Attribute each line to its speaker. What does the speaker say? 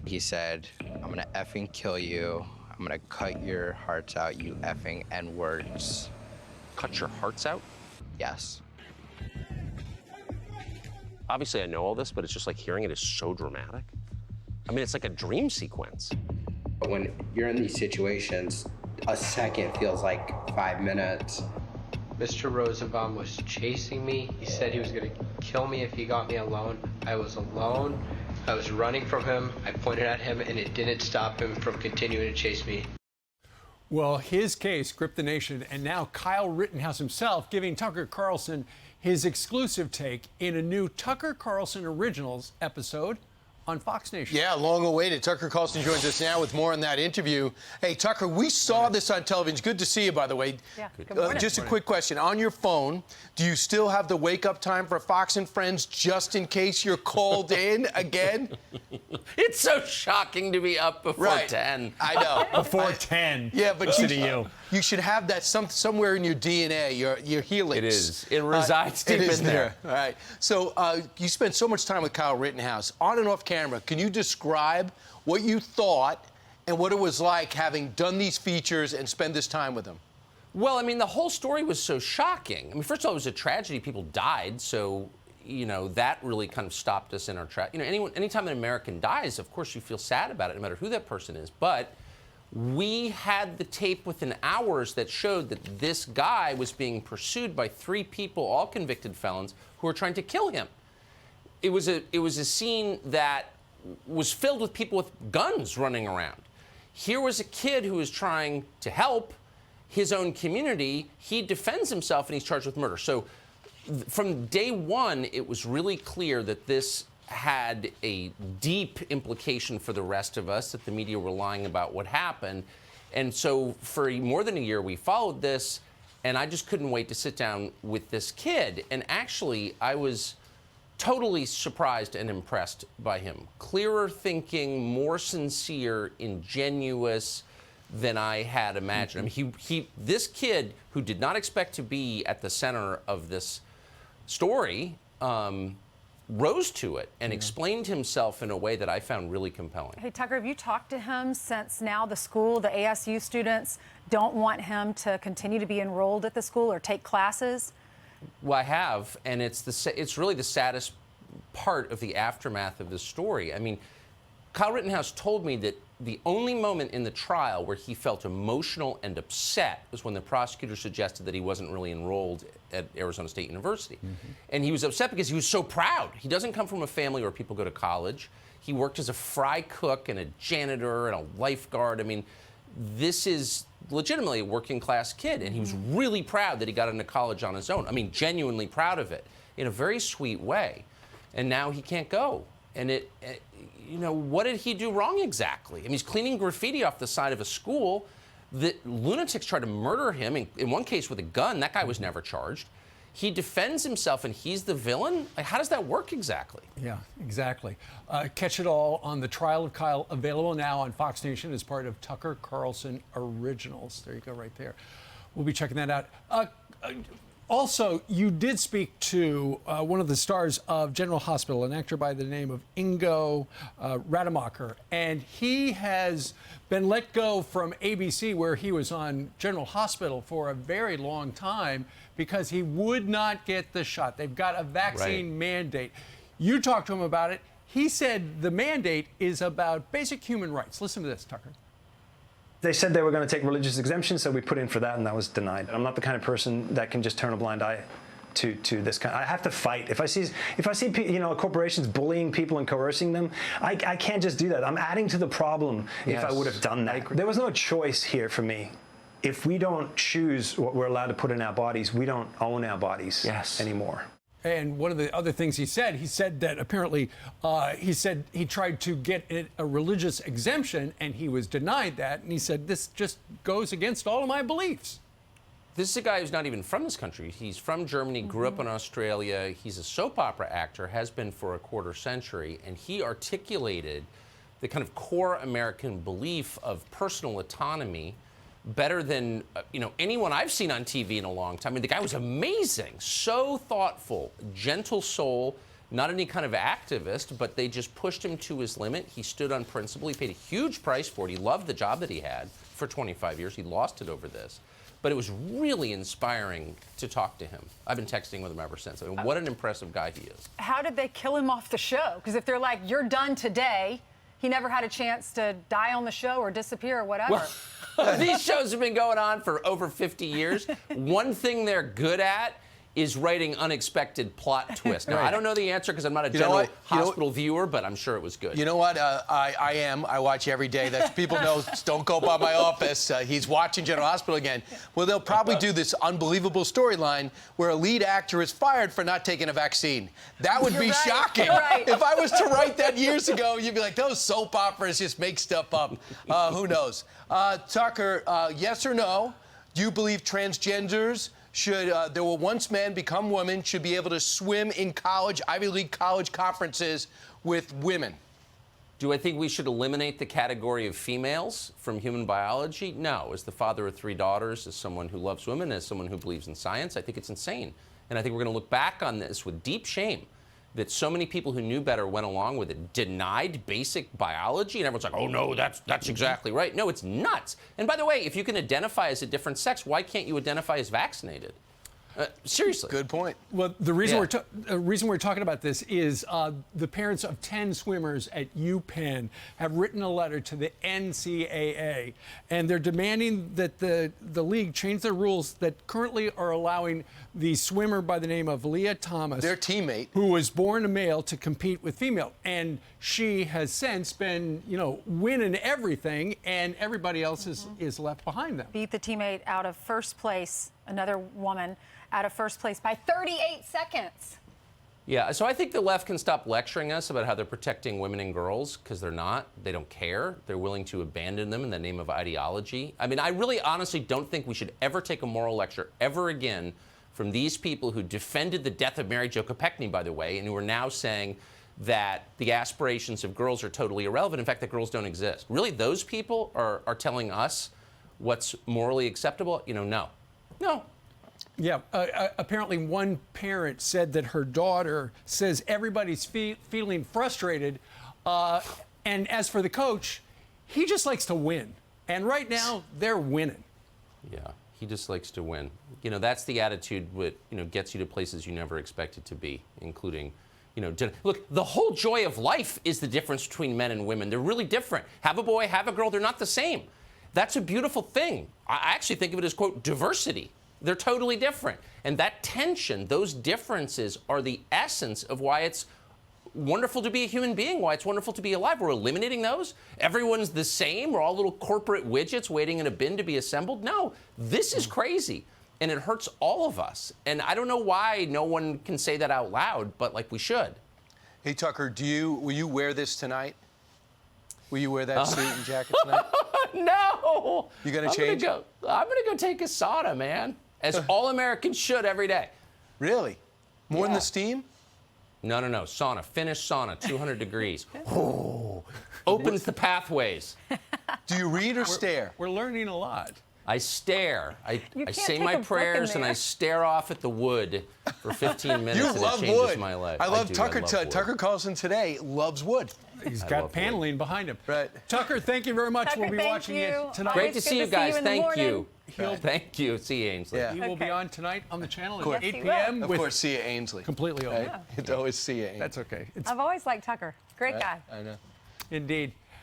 Speaker 1: He said, "I'm gonna effing kill you. I'm gonna cut your hearts out, you effing N-words."
Speaker 2: Cut your hearts out?
Speaker 1: Yes.
Speaker 2: Obviously, I know all this, but it's just like hearing it is so dramatic. I mean, it's like a dream sequence.
Speaker 1: But when you're in these situations, a second feels like 5 minutes.
Speaker 3: Mr. Rosenbaum was chasing me. He said he was gonna kill me if he got me alone. I was alone. I was running from him. I pointed at him, and it didn't stop him from continuing to chase me.
Speaker 4: Well, his case gripped the nation, and now Kyle Rittenhouse himself giving Tucker Carlson his exclusive take in a new Tucker Carlson Originals episode on Fox Nation.
Speaker 5: Yeah, long awaited. Tucker Carlson joins us now with more on that interview. Hey, Tucker, we saw this on television. Good to see you, by the way.
Speaker 6: Yeah, good morning.
Speaker 5: Just a quick question. On your phone, do you still have the wake-up time for Fox and Friends just in case you're called in again?
Speaker 2: It's so shocking to be up before 10.
Speaker 5: I know.
Speaker 4: Before 10.
Speaker 5: Yeah, but
Speaker 4: Listen to you.
Speaker 5: You should have that somewhere in your DNA, your helix.
Speaker 2: It is. It resides deep in there.
Speaker 5: All right. So you spent so much time with Kyle Rittenhouse, on and off camera. Can you describe what you thought and what it was like having done these features and spend this time with him?
Speaker 2: Well, I mean, the whole story was so shocking. I mean, first of all, it was a tragedy. People died, so, you know, that really kind of stopped us in our track. You know, anytime an American dies, of course, you feel sad about it, no matter who that person is. But we had the tape within hours that showed that this guy was being pursued by 3 people, all convicted felons, who were trying to kill him. It was a scene that was filled with people with guns running around. Here was a kid who was trying to help his own community. He defends himself and he's charged with murder. So from day one, it was really clear that this had a deep implication for the rest of us, that the media were lying about what happened. And so for more than a year, we followed this, and I just couldn't wait to sit down with this kid. And actually, I was totally surprised and impressed by him. Clearer thinking, more sincere, ingenuous than I had imagined. I mean, this kid who did not expect to be at the center of this story rose to it and explained himself in a way that I found really compelling.
Speaker 6: Hey, Tucker, have you talked to him since now the school, the ASU students, don't want him to continue to be enrolled at the school or take classes?
Speaker 2: Well, I have, and it's really the saddest part of the aftermath of this story. I mean, Kyle Rittenhouse told me that the only moment in the trial where he felt emotional and upset was when the prosecutor suggested that he wasn't really enrolled at Arizona State University. And he was upset because he was so proud. He doesn't come from a family where people go to college. He worked as a fry cook and a janitor and a lifeguard. I mean, this is legitimately a working class kid, and he was really proud that he got into college on his own. I mean, genuinely proud of it in a very sweet way. And now he can't go. And you know, what did he do wrong exactly? I mean, he's cleaning graffiti off the side of a school. The lunatics tried to murder him, in one case with a gun. That guy was never charged. He defends himself, and he's the villain? Like, how does that work exactly?
Speaker 4: Yeah, exactly. Catch it all on The Trial of Kyle, available now on Fox Nation as part of Tucker Carlson Originals. There you go, right there. We'll be checking that out. Also, you did speak to one of the stars of General Hospital, an actor by the name of Ingo Rademacher, and he has been let go from ABC, where he was on General Hospital for a very long time, because he would not get the shot. They've got a vaccine mandate. You talked to him about it. He said the mandate is about basic human rights. Listen to this, Tucker.
Speaker 7: They said they were going to take religious exemption, so we put in for that, and that was denied. I'm not the kind of person that can just turn a blind eye to this kind. I have to fight. If I see you know, corporations bullying people and coercing them, I can't just do that. I'm adding to the problem if I would have done that. There was no choice here for me. If we don't choose what we're allowed to put in our bodies, we don't own our bodies anymore.
Speaker 4: And one of the other things he said that apparently he said he tried to get a religious exemption and he was denied that. And he said, this just goes against all of my beliefs.
Speaker 2: This is a guy who's not even from this country. He's from Germany, grew up in Australia. He's a soap opera actor, has been for a quarter century. And he articulated the kind of core American belief of personal autonomy better than you know, anyone I've seen on TV in a long time. I mean, the guy was amazing, so thoughtful, gentle soul, not any kind of activist, but they just pushed him to his limit. He stood on principle. He paid a huge price for it. He loved the job that he had for 25 years. He lost it over this. But it was really inspiring to talk to him. I've been texting with him ever since. I mean, what an impressive guy he is.
Speaker 6: How did they kill him off the show? Because if they're like, you're done today, he never had a chance to die on the show or disappear or whatever.
Speaker 2: Well, these shows have been going on for over 50 years. One thing they're good at is writing unexpected plot twists. Now, I don't know the answer because I'm not a general hospital viewer, but I'm sure it was good.
Speaker 5: You know what? I am. I watch every day. That people know. Don't go by my office. He's watching General Hospital again. Well, they'll probably do this unbelievable storyline where a lead actor is fired for not taking a vaccine. That would be shocking.
Speaker 6: Right.
Speaker 5: If I was to write that years ago, you'd be like, those soap operas just make stuff up. Who knows? Tucker, yes or no? Do you believe transgenders should, there were once men, become women, should be able to swim in college, Ivy League college conferences with women?
Speaker 2: Do I think we should eliminate the category of females from human biology? No. As the father of 3 daughters, as someone who loves women, as someone who believes in science, I think it's insane. And I think we're going to look back on this with deep shame that so many people who knew better went along with it, denied basic biology, and everyone's like, oh, no, that's exactly right. No, it's nuts. And by the way, if you can identify as a different sex, why can't you identify as vaccinated? Seriously.
Speaker 5: Good point.
Speaker 4: Well, the reason we're talking about this is the parents of 10 swimmers at UPenn have written a letter to the NCAA, and they're demanding that the league change their rules that currently are allowing the swimmer by the name of Leah Thomas,
Speaker 5: their teammate,
Speaker 4: who was born a male, to compete with female. And she has since been, winning everything, and everybody else is left behind them.
Speaker 6: Beat the teammate out of first place, another woman, out of first place by 38 seconds.
Speaker 2: Yeah, so I think the left can stop lecturing us about how they're protecting women and girls, because they're not. They don't care. They're willing to abandon them in the name of ideology. I mean, I really honestly don't think we should ever take a moral lecture ever again from these people who defended the death of Mary Jo Kopechne, by the way, and who are now saying that the aspirations of girls are totally irrelevant. In fact, that girls don't exist. Really, those people are telling us what's morally acceptable? No. No.
Speaker 4: Yeah, apparently one parent said that her daughter says everybody's feeling frustrated. And as for the coach, he just likes to win. And right now, they're winning.
Speaker 2: Yeah, he just likes to win. That's the attitude that, gets you to places you never expected to be, including, look, the whole joy of life is the difference between men and women. They're really different. Have a boy, have a girl, they're not the same. That's a beautiful thing. I actually think of it as, quote, diversity. They're totally different. And that tension, those differences are the essence of why it's wonderful to be a human being, why it's wonderful to be alive. We're eliminating those. Everyone's the same. We're all little corporate widgets waiting in a bin to be assembled. No, this is crazy. And it hurts all of us. And I don't know why no one can say that out loud, but we should.
Speaker 5: Hey, Tucker, will you wear this tonight? Will you wear that suit and jacket tonight?
Speaker 2: No.
Speaker 5: You gonna change?
Speaker 2: I'm gonna go take a sauna, man. As all Americans should every day.
Speaker 5: Really? More than the steam?
Speaker 2: No. Sauna. Finnish sauna, 200 degrees. Opens the pathways.
Speaker 5: Do you read or stare?
Speaker 4: We're learning a lot.
Speaker 2: I stare. I say my prayers and I stare off at the wood for 15 minutes.
Speaker 5: You
Speaker 2: and
Speaker 5: love
Speaker 2: it changes
Speaker 5: wood.
Speaker 2: my life.
Speaker 5: I love Tucker.
Speaker 2: wood.
Speaker 5: Tucker Carlson today loves wood.
Speaker 4: He's got paneling behind him.
Speaker 5: Right.
Speaker 4: Tucker, thank you very much.
Speaker 6: Tucker,
Speaker 4: we'll be
Speaker 6: thank
Speaker 4: watching
Speaker 6: you.
Speaker 4: it tonight.
Speaker 2: Great to see you guys. Thank you.
Speaker 4: Right.
Speaker 2: Thank you. See you, Ainsley.
Speaker 5: Yeah.
Speaker 4: He will be on tonight on the channel at
Speaker 6: Yes,
Speaker 4: 8
Speaker 6: he
Speaker 4: p.m.
Speaker 5: Of
Speaker 4: with
Speaker 5: course, see you, Ainsley.
Speaker 4: completely open.
Speaker 5: Right? It's always see you, Ainsley.
Speaker 4: That's okay.
Speaker 6: I've always liked Tucker. Great guy.
Speaker 5: I know.
Speaker 4: Indeed.